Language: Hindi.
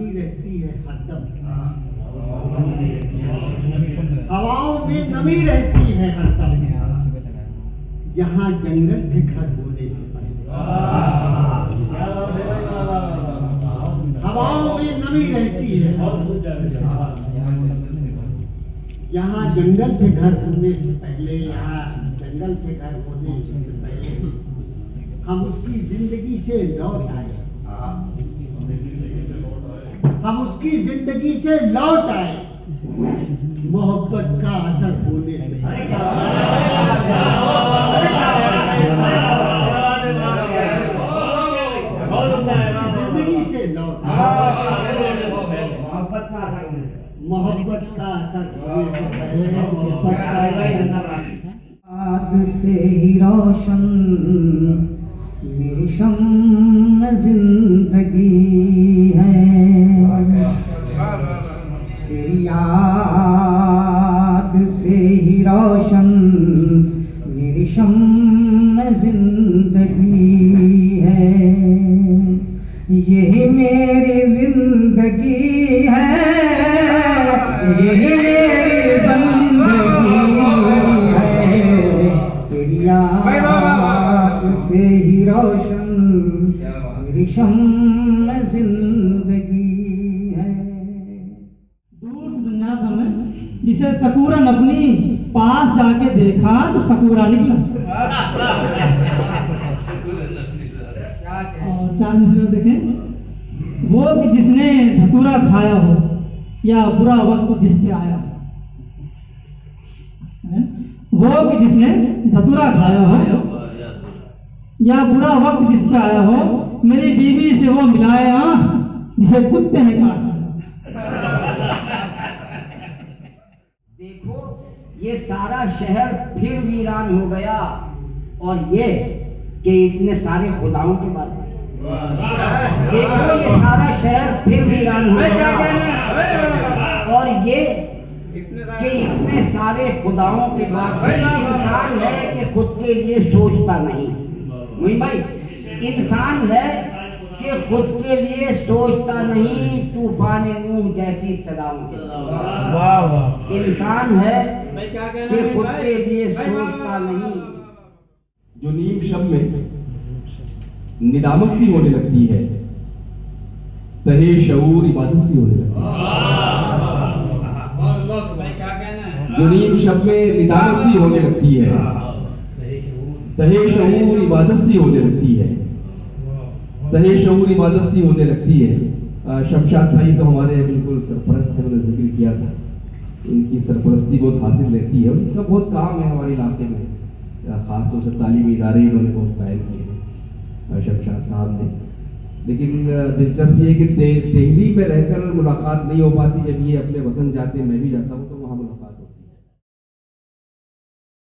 नमी रहती है हरदम, हवाओं में नमी रहती है हरदम, यहाँ जंगल के घर होने से पहले। हवाओं में नमी रहती है, यहाँ जंगल के घर होने से पहले, यहाँ जंगल के घर होने से पहले हम उसकी जिंदगी से लौट आए, हम उसकी जिंदगी से लौट आए, मोहब्बत का असर होने से जिंदगी से लौट आए, मोहब्बत का असर होने से पहले, मोहब्बत का याद से ही रोशन मेरी शम्म जिंदगी है, तेरी याद से ही रोशन मेरी शम्म जिंदगी है, यही मेरी जिंदगी है, यही मेरी बंदगी है, तेरी याद से ही रोशन मेरी शम्म जिंदगी है। दूर से दुनिया में जिसे सकूरन अपनी पास जाके देखा तो सकूरा निकला। और चार मिसरे देखें, वो कि जिसने धतूरा खाया हो या बुरा वक्त जिस पे आया हो, वो कि जिसने धतूरा खाया हो या बुरा वक्त जिस पे आया हो, मेरी बीवी से वो मिलाया जिसे कुत्ते ने काटा। देखो ये सारा शहर फिर वीरान हो गया, और ये कि इतने सारे खुदाओं के बाद देखो ये सारा शहर फिर वीरान हो गया, और ये कि इतने सारे खुदाओं के बाद इंसान है कि खुद के लिए सोचता नहीं। मुझे भाई, इंसान है कि खुद के लिए सोचता नहीं, तूफान नूह जैसी सदाओं से। वाह वाह। इंसान है कि खुद के लिए सोचता नहीं। जो नीम शब में निदामत सी होने लगती है, तहे शऊर इबादत सी होने लगती है। जो नीम शब में निदामत सी होने लगती है, तहे शऊर इबादत सी होने लगती है, तहे शऊर इबादत सी होने लगती है। शमशाद भाई तो हमारे बिल्कुल सरपरस्त है, उन्होंने जिक्र किया था, इनकी सरपरस्ती बहुत हासिल रहती है, और इनका बहुत काम है हमारे इलाके में, खासतौर से तालीमी इदारे इन्होंने बहुत कायम किए हैं शमशाद साहब ने। लेकिन दिलचस्प ये है कि दिल्ली में रहकर मुलाकात नहीं हो पाती, जब ये अपने वतन जाते हैं, मैं भी जाता हूँ तो